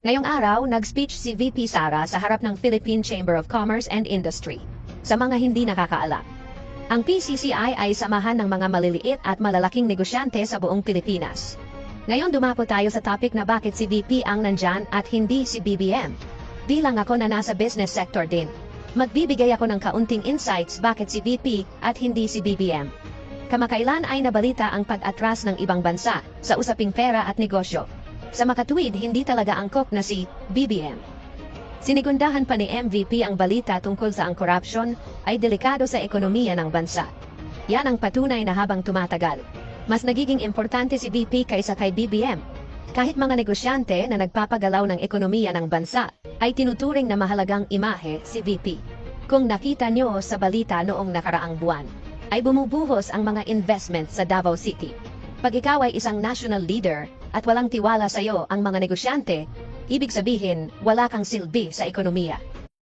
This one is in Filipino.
Ngayong araw, nag-speech si VP Sara sa harap ng Philippine Chamber of Commerce and Industry. Sa mga hindi nakakaalam, ang PCCI ay samahan ng mga maliliit at malalaking negosyante sa buong Pilipinas. Ngayon dumapo tayo sa topic na bakit si VP ang nandyan at hindi si BBM. Bilang ako na nasa business sector din, magbibigay ako ng kaunting insights bakit si VP at hindi si BBM. Kamakailan ay nabalita ang pag-atras ng ibang bansa sa usaping pera at negosyo. Sa makatuwid, hindi talaga angkop na si BBM. Sinigundahan pa ni MVP ang balita tungkol sa ang corruption ay delikado sa ekonomiya ng bansa. Yan ang patunay na habang tumatagal, mas nagiging importante si VP kaysa kay BBM. Kahit mga negosyante na nagpapagalaw ng ekonomiya ng bansa ay tinuturing na mahalagang imahe si VP. Kung nakita nyo sa balita noong nakaraang buwan, ay bumubuhos ang mga investment sa Davao City. Pag ikaw ay isang national leader at walang tiwala sa iyo ang mga negosyante, ibig sabihin wala kang silbi sa ekonomiya.